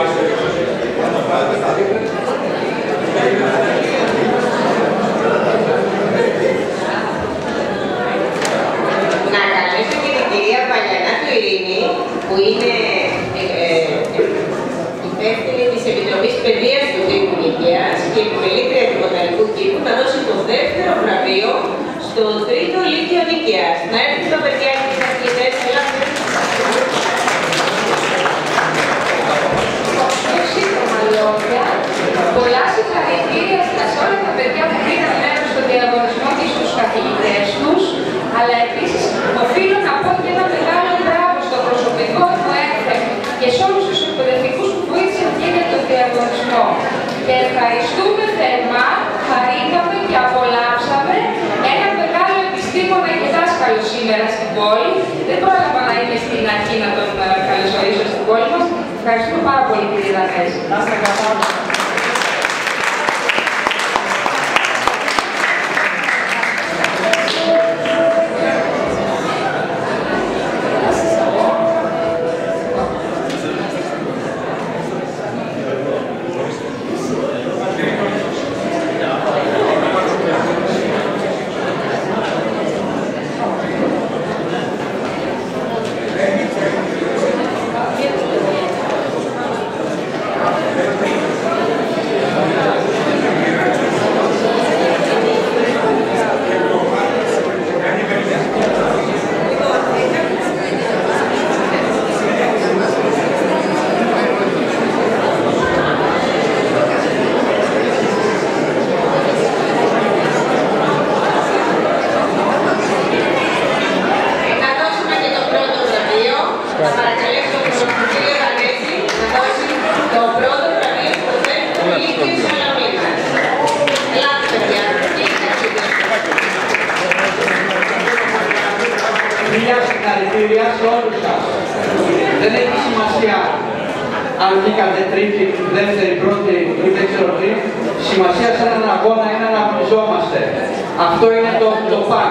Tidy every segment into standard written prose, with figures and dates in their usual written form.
Να καλέσω και την κυρία Παλιανάτου Ειρήνη, που είναι υπεύθυνη της Επιτροπής Παιδείας του Δήμου Νίκαιας και επιμελήτρια του Βοτανικού Κήπου, να δώσει το δεύτερο βραβείο στο τρίτο Λύκειο Νίκαιας. Να έρθει το παιδιάκι της αθλητές, ελάτε. Πιο σύντομα λόγια, πολλά συγχαρητήρια σε όλα τα παιδιά που πήραν μέρος στο διαγωνισμό και στους καθηγητές τους, αλλά επίσης οφείλω να πω και ένα μεγάλο μπράβο στο προσωπικό του ΕΚΤΕ και σε όλους τους εκπαιδευτικούς που βοήθησαν και για τον διαγωνισμό. Και ευχαριστούμε θερμά, χαρήκαμε και απολαύσαμε ένα μεγάλο επιστήμονα και δάσκαλο σήμερα στην πόλη. Δεν πρόλαβα να είμαι στην αρχή να τον καλωσορίσω στην πόλη μας. Ευχαριστούμε πάρα πολύ, κύριε Δανέζη. Συγχαρητήρια σε όλους σας. Δεν έχει σημασία αν βγήκατε τρίτη, δεύτερη, πρώτη ή δεν ξέρω τι. Σημασία σε έναν αγώνα είναι να αγωνιζόμαστε. Αυτό είναι το παν.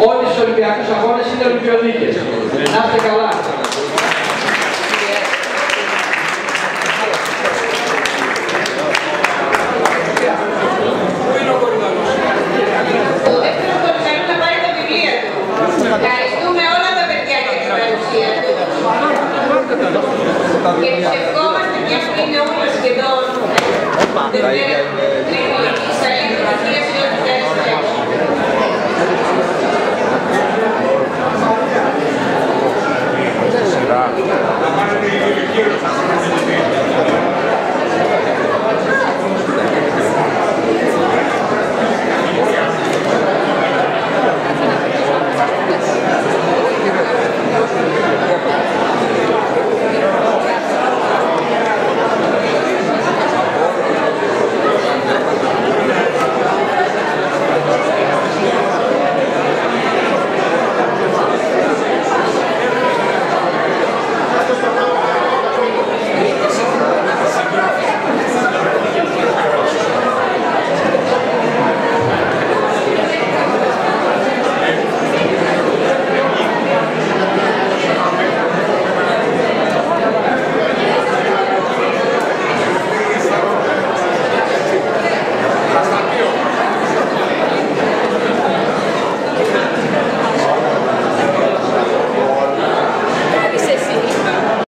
Όλοι στους Ολυμπιακούς αγώνες είναι Ολυμπιονίκες. Να είστε καλά. Ευχαριστούμε όλα τα παιδιά για την παρουσία τους. Και τους ευχόμαστε, μια που είναι όλα σχεδόν